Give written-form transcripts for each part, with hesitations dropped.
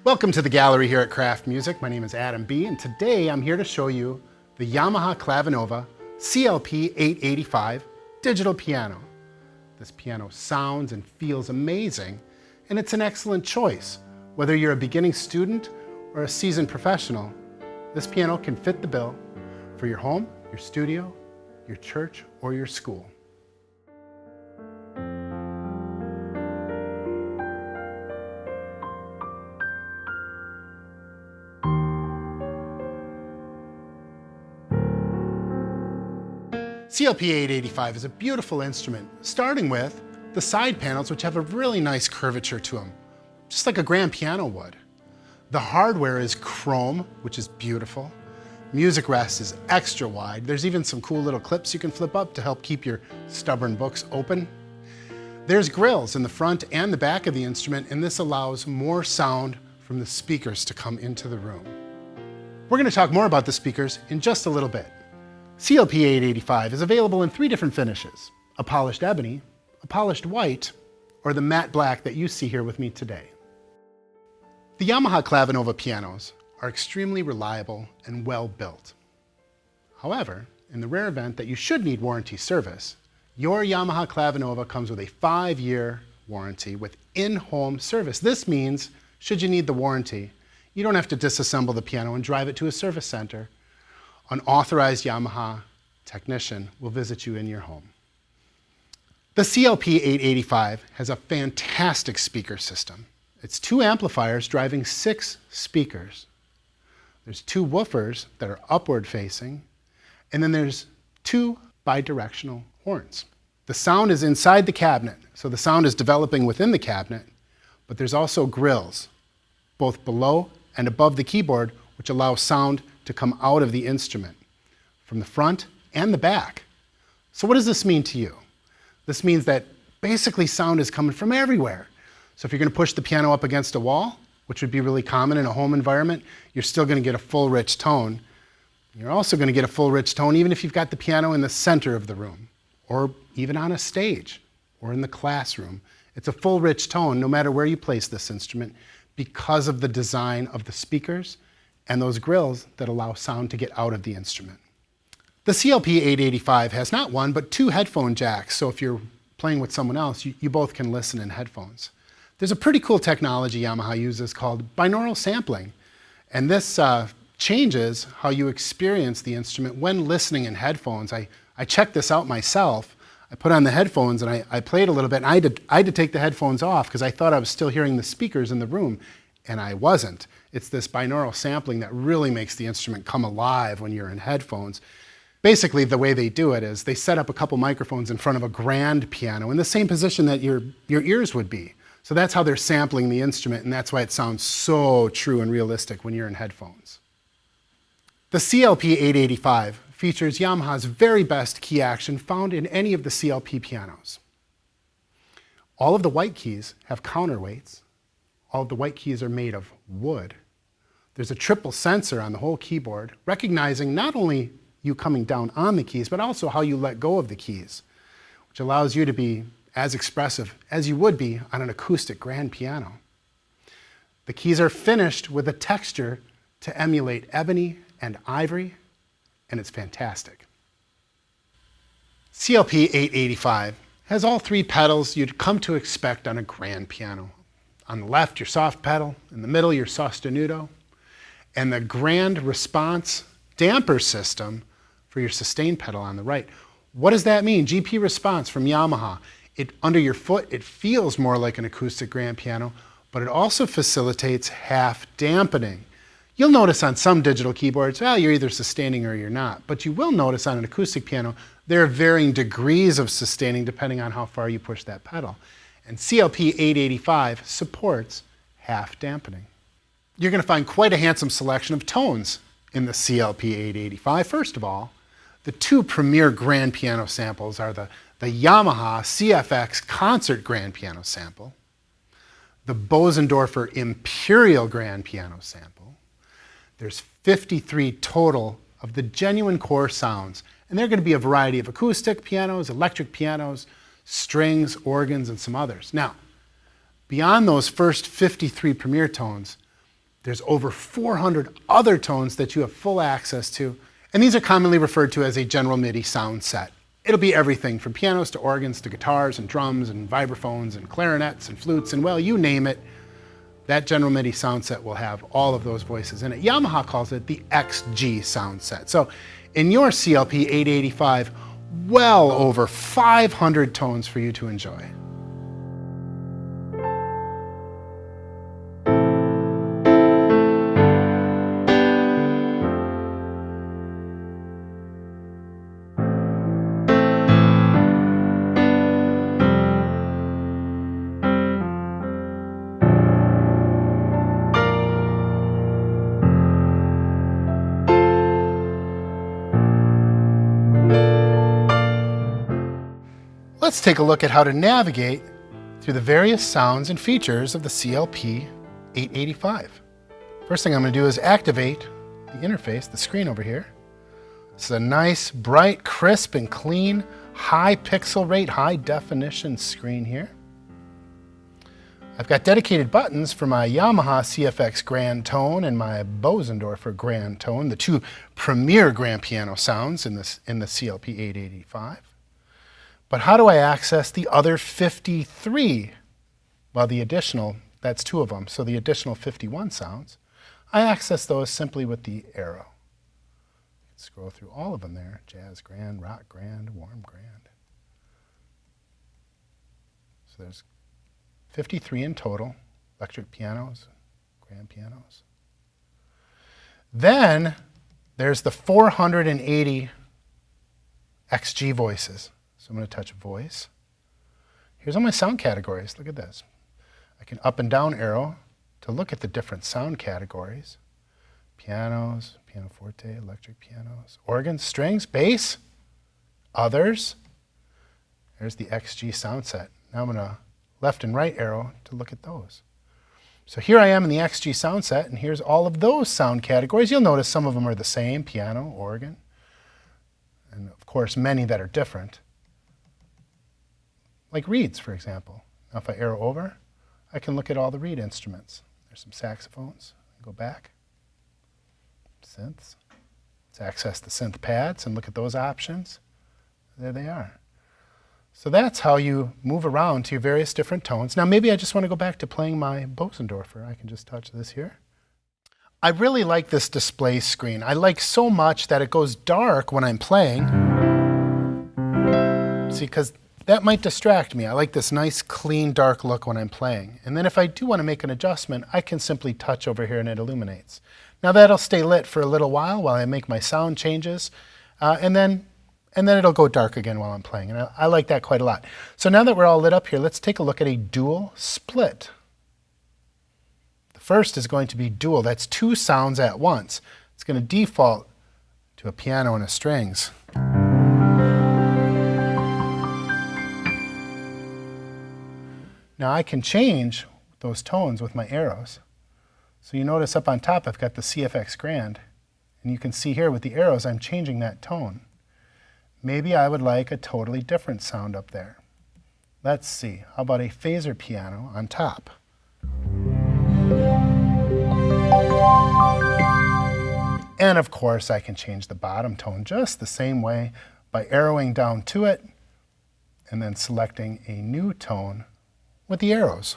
Welcome to the gallery here at Kraft Music. My name is Adam B, and today I'm here to show you the Yamaha Clavinova CLP-885 digital piano. This piano sounds and feels amazing, and it's an excellent choice. Whether you're a beginning student or a seasoned professional, this piano can fit the bill for your home, your studio, your church, or your school. CLP-885 is a beautiful instrument, starting with the side panels, which have a really nice curvature to them, just like a grand piano would. The hardware is chrome, which is beautiful. Music rest is extra wide. There's even some cool little clips you can flip up to help keep your stubborn books open. There's grills in the front and the back of the instrument, and this allows more sound from the speakers to come into the room. We're going to talk more about the speakers in just a little bit. CLP-885 is available in 3 different finishes: a polished ebony, a polished white, or the matte black that you see here with me today. The Yamaha Clavinova pianos are extremely reliable and well built. However, in the rare event that you should need warranty service, your Yamaha Clavinova comes with a 5-year warranty with in-home service. This means, should you need the warranty, you don't have to disassemble the piano and drive it to a service center. An authorized Yamaha technician will visit you in your home. The CLP-885 has a fantastic speaker system. It's 2 amplifiers driving 6 speakers. There's 2 woofers that are upward facing, and then there's 2 bidirectional horns. The sound is inside the cabinet, so the sound is developing within the cabinet, but there's also grills, both below and above the keyboard, which allow sound to come out of the instrument from the front and the back. So what does this mean to you? This means that basically sound is coming from everywhere. So if you're going to push the piano up against a wall, which would be really common in a home environment, you're still going to get a full rich tone. You're also going to get a full rich tone even if you've got the piano in the center of the room, or even on a stage, or in the classroom. It's a full rich tone no matter where you place this instrument because of the design of the speakers and those grills that allow sound to get out of the instrument. The CLP-885 has not 1, but 2 headphone jacks, so if you're playing with someone else, you both can listen in headphones. There's a pretty cool technology Yamaha uses called binaural sampling, and this changes how you experience the instrument when listening in headphones. I checked this out myself. I put on the headphones and I played a little bit, and I had to take the headphones off because I thought I was still hearing the speakers in the room, and I wasn't. It's this binaural sampling that really makes the instrument come alive when you're in headphones. Basically, the way they do it is they set up a couple microphones in front of a grand piano in the same position that your ears would be. So that's how they're sampling the instrument, and that's why it sounds so true and realistic when you're in headphones. The CLP-885 features Yamaha's very best key action found in any of the CLP pianos. All of the white keys have counterweights. All of the white keys are made of wood. There's a triple sensor on the whole keyboard, recognizing not only you coming down on the keys, but also how you let go of the keys, which allows you to be as expressive as you would be on an acoustic grand piano. The keys are finished with a texture to emulate ebony and ivory, and it's fantastic. CLP-885 has all 3 pedals you'd come to expect on a grand piano. On the left, your soft pedal, in the middle, your sostenuto, and the grand response damper system for your sustain pedal on the right. What does that mean? GP response from Yamaha. Under your foot, it feels more like an acoustic grand piano, but it also facilitates half dampening. You'll notice on some digital keyboards, well, you're either sustaining or you're not, but you will notice on an acoustic piano, there are varying degrees of sustaining depending on how far you push that pedal. And CLP-885 supports half dampening. You're going to find quite a handsome selection of tones in the CLP-885. First of all, the 2 premier grand piano samples are the Yamaha CFX concert grand piano sample, the Bösendorfer Imperial grand piano sample. There's 53 total of the genuine core sounds, and they're going to be a variety of acoustic pianos, electric pianos, strings, organs, and some others. Now, beyond those first 53 premier tones, There's over 400 other tones that you have full access to, and these are commonly referred to as a general MIDI sound set. It'll be everything from pianos to organs to guitars and drums and vibraphones and clarinets and flutes and, well, you name it. That general MIDI sound set will have all of those voices in it. Yamaha calls it the XG sound set. So in your CLP-885, well over 500 tones for you to enjoy. Let's take a look at how to navigate through the various sounds and features of the CLP-885. First thing I'm going to do is activate the interface, the screen over here. It's a nice, bright, crisp, and clean, high pixel rate, high definition screen here. I've got dedicated buttons for my Yamaha CFX Grand Tone and my Bösendorfer Grand Tone, the two premier grand piano sounds in the CLP-885. But how do I access the other 53? Well, the additional, that's two of them, so the additional 51 sounds, I access those simply with the arrow. Scroll through all of them there: jazz grand, rock grand, warm grand. So there's 53 in total, electric pianos, grand pianos. Then there's the 480 XG voices. So I'm going to touch voice. Here's all my sound categories. Look at this. I can up and down arrow to look at the different sound categories. Pianos, pianoforte, electric pianos, organs, strings, bass, others. There's the XG sound set. Now I'm going to left and right arrow to look at those. So here I am in the XG sound set, and here's all of those sound categories. You'll notice some of them are the same: piano, organ, and of course many that are different. Like reeds, for example. Now if I arrow over, I can look at all the reed instruments. There's some saxophones. Go back. Synths. Let's access the synth pads and look at those options. There they are. So that's how you move around to your various different tones. Now maybe I just want to go back to playing my Bösendorfer. I can just touch this here. I really like this display screen. I like so much that it goes dark when I'm playing. See, because that might distract me. I like this nice, clean, dark look when I'm playing. And then if I do want to make an adjustment, I can simply touch over here and it illuminates. Now that'll stay lit for a little while I make my sound changes, and then it'll go dark again while I'm playing. And I like that quite a lot. So now that we're all lit up here, let's take a look at a dual split. The first is going to be dual. That's two sounds at once. It's going to default to a piano and a strings. Now I can change those tones with my arrows. So you notice up on top I've got the CFX Grand, and you can see here with the arrows I'm changing that tone. Maybe I would like a totally different sound up there. Let's see, how about a phaser piano on top? And of course I can change the bottom tone just the same way by arrowing down to it and then selecting a new tone with the arrows.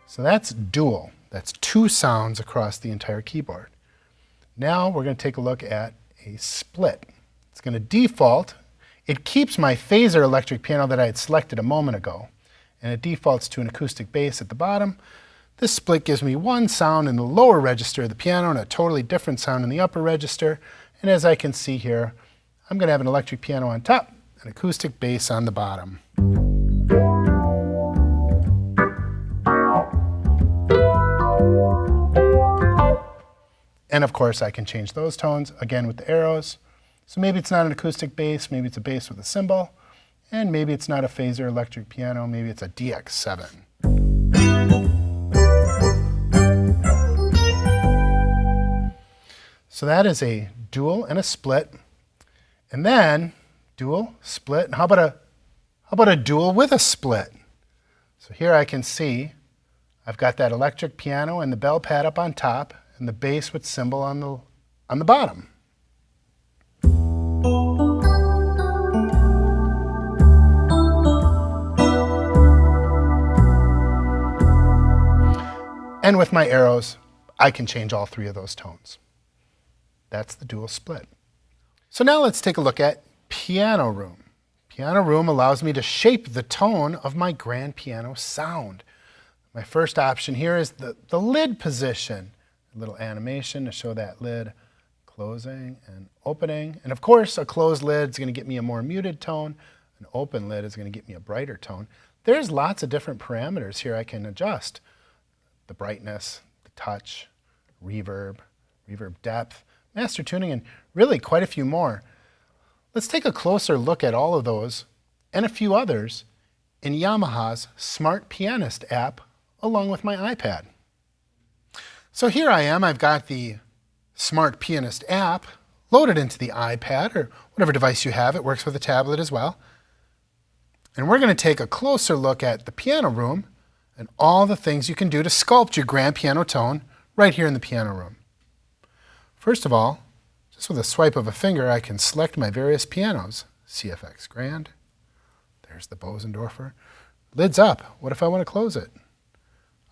So that's dual. That's two sounds across the entire keyboard. Now we're going to take a look at a split. It's going to default. It keeps my phaser electric piano that I had selected a moment ago, and it defaults to an acoustic bass at the bottom. This split gives me one sound in the lower register of the piano and a totally different sound in the upper register. And as I can see here, I'm going to have an electric piano on top, an acoustic bass on the bottom. And of course I can change those tones again with the arrows. So maybe it's not an acoustic bass, maybe it's a bass with a cymbal, and maybe it's not a phaser electric piano, maybe it's a DX7. So that is a dual and a split. And then dual, split, and how about How about a dual with a split? So here I can see I've got that electric piano and the bell pad up on top and the bass with cymbal on the bottom. And with my arrows, I can change all three of those tones. That's the dual split. So now let's take a look at piano room. Piano room allows me to shape the tone of my grand piano sound. My first option here is the lid position. A little animation to show that lid closing and opening. And of course, a closed lid is going to get me a more muted tone. An open lid is going to get me a brighter tone. There's lots of different parameters here I can adjust. The brightness, the touch, reverb depth, master tuning, and really quite a few more. Let's take a closer look at all of those and a few others in Yamaha's Smart Pianist app along with my iPad. So here I am, I've got the Smart Pianist app loaded into the iPad or whatever device you have. It works with a tablet as well. And we're going to take a closer look at the piano room and all the things you can do to sculpt your grand piano tone right here in the piano room. First of all, just with a swipe of a finger, I can select my various pianos. CFX Grand, there's the Bösendorfer. Lid's up. What if I want to close it?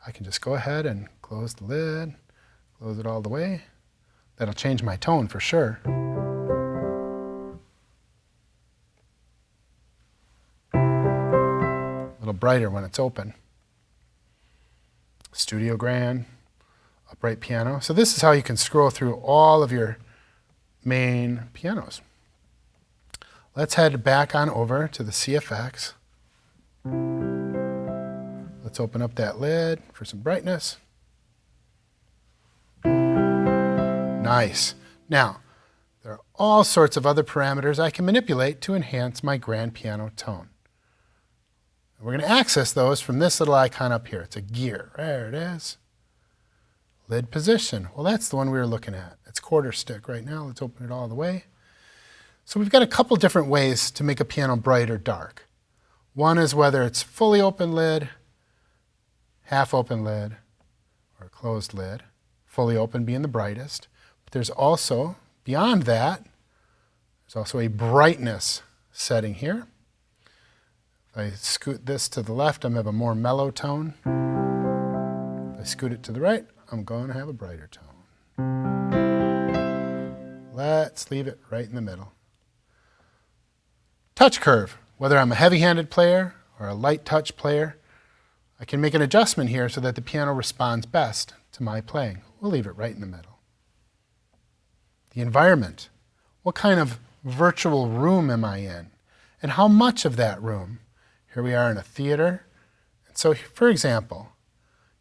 I can just go ahead and close the lid, close it all the way. That'll change my tone for sure. A little brighter when it's open. Studio Grand, upright piano. So this is how you can scroll through all of your main pianos. Let's head back on over to the CFX. Let's open up that lid for some brightness. Nice. Now, there are all sorts of other parameters I can manipulate to enhance my grand piano tone. We're going to access those from this little icon up here. It's a gear. There it is. Lid position. Well, that's the one we were looking at. It's quarter stick right now. Let's open it all the way. So we've got a couple different ways to make a piano bright or dark. One is whether it's fully open lid, half open lid, or a closed lid. Fully open being the brightest. But there's also, beyond that, there's also a brightness setting here. If I scoot this to the left, I'm going to have a more mellow tone. If I scoot it to the right, I'm going to have a brighter tone. Let's leave it right in the middle. Touch curve. Whether I'm a heavy-handed player or a light touch player, I can make an adjustment here so that the piano responds best to my playing. We'll leave it right in the middle. The environment. What kind of virtual room am I in? And how much of that room? Here we are in a theater. And so, for example,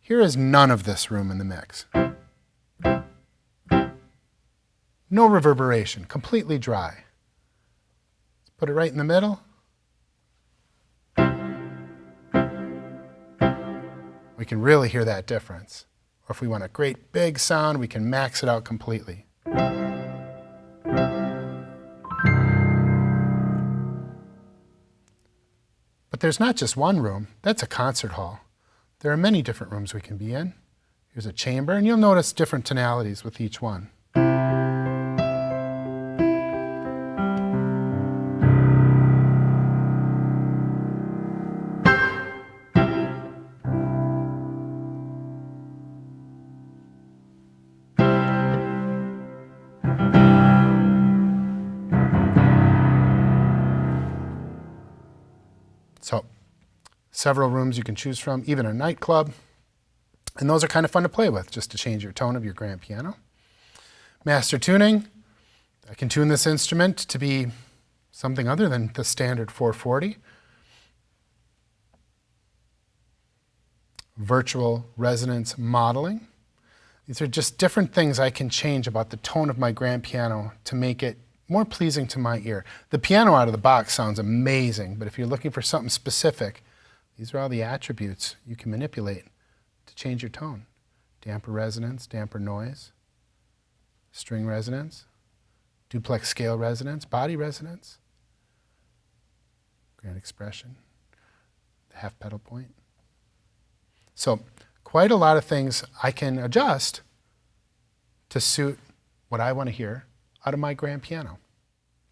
here is none of this room in the mix. No reverberation, completely dry. Let's put it right in the middle. We can really hear that difference. Or if we want a great big sound, we can max it out completely. But there's not just one room. That's a concert hall. There are many different rooms we can be in. Here's a chamber, and you'll notice different tonalities with each one. So, several rooms you can choose from, even a nightclub. And those are kind of fun to play with, just to change your tone of your grand piano. Master tuning. I can tune this instrument to be something other than the standard 440. Virtual resonance modeling. These are just different things I can change about the tone of my grand piano to make it more pleasing to my ear. The piano out of the box sounds amazing, but if you're looking for something specific, these are all the attributes you can manipulate to change your tone. Damper resonance, damper noise, string resonance, duplex scale resonance, body resonance, grand expression, the half pedal point. So quite a lot of things I can adjust to suit what I want to hear out of my grand piano.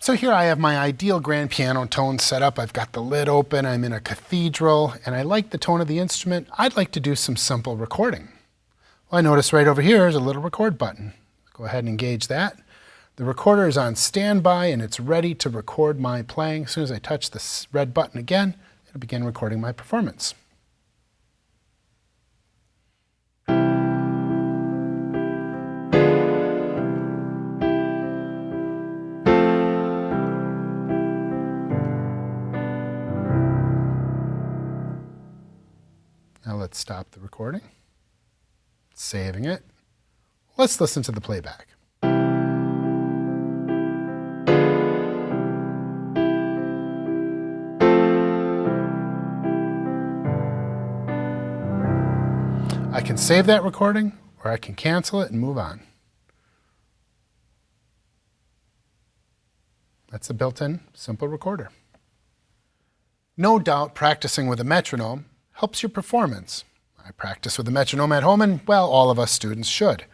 So here I have my ideal grand piano tone set up. I've got the lid open, I'm in a cathedral, and I like the tone of the instrument. I'd like to do some simple recording. Well, I notice right over here is a little record button. Go ahead and engage that. The recorder is on standby and it's ready to record my playing. As soon as I touch this red button again, it'll begin recording my performance. Now let's stop the recording, saving it. Let's listen to the playback. I can save that recording, or I can cancel it and move on. That's a built-in simple recorder. No doubt practicing with a metronome helps your performance. I practice with a metronome at home, and well, all of us students should.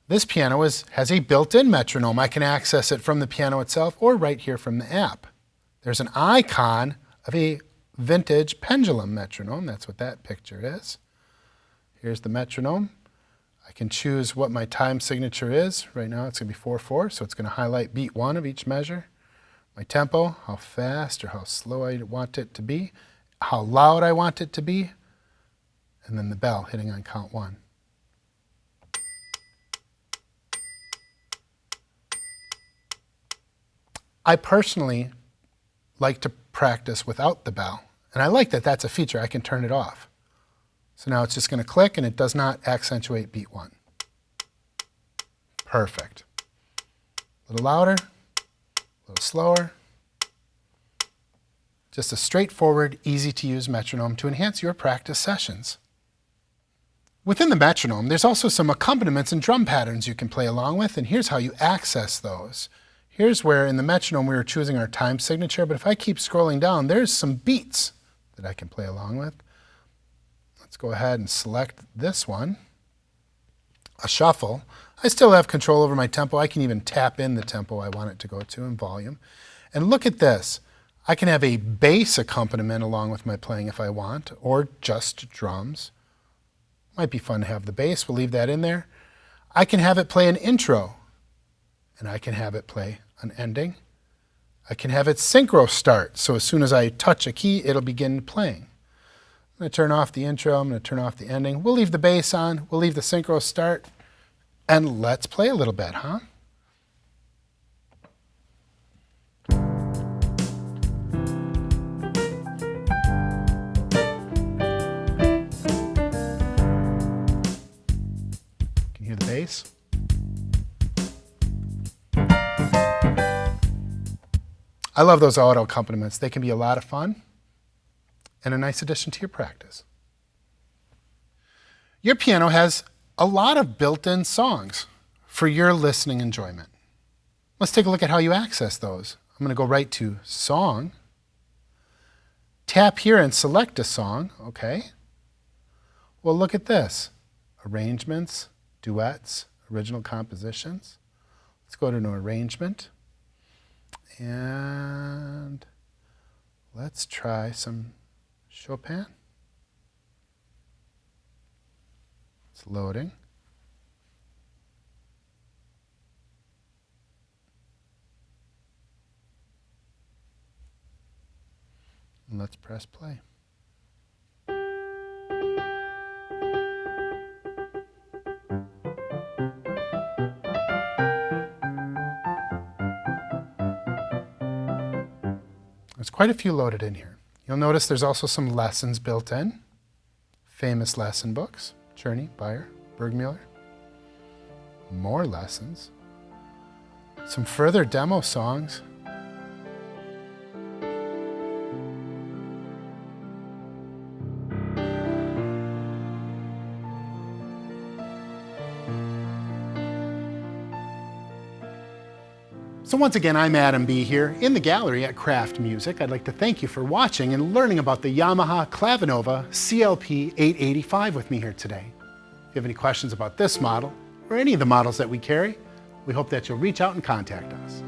This piano has a built-in metronome. I can access it from the piano itself or right here from the app. There's an icon of a vintage pendulum metronome. That's what that picture is. Here's the metronome. I can choose what my time signature is. Right now it's going to be 4/4, so it's going to highlight beat 1 of each measure. My tempo, how fast or how slow I want it to be, how loud I want it to be, and then the bell hitting on count 1. I personally like to practice without the bell, and I like that that's a feature. I can turn it off. So now it's just going to click and it does not accentuate beat 1. Perfect. A little louder, a little slower. Just a straightforward, easy to use metronome to enhance your practice sessions. Within the metronome, there's also some accompaniments and drum patterns you can play along with, and here's how you access those. Here's where in the metronome we were choosing our time signature, but if I keep scrolling down, there's some beats that I can play along with. Let's go ahead and select this one, a shuffle. I still have control over my tempo. I can even tap in the tempo I want it to go to in volume. And look at this. I can have a bass accompaniment along with my playing if I want, or just drums. Might be fun to have the bass. We'll leave that in there. I can have it play an intro, and I can have it play an ending. I can have it synchro start, so as soon as I touch a key, it'll begin playing. I'm going to turn off the intro, I'm going to turn off the ending. We'll leave the bass on, we'll leave the synchro start, and let's play a little bit, huh? Can you hear the bass? I love those auto accompaniments. They can be a lot of fun and a nice addition to your practice. Your piano has a lot of built-in songs for your listening enjoyment. Let's take a look at how you access those. I'm going to go right to Song. Tap here and select a song. Okay. Well, look at this. Arrangements, duets, original compositions. Let's go to an arrangement. And let's try some Chopin. It's loading. And let's press play. There's quite a few loaded in here. You'll notice there's also some lessons built in. Famous lesson books, Czerny, Beyer, Bergmuller. More lessons. Some further demo songs. So once again, I'm Adam B. here in the gallery at Kraft Music. I'd like to thank you for watching and learning about the Yamaha Clavinova CLP-885 with me here today. If you have any questions about this model or any of the models that we carry, we hope that you'll reach out and contact us.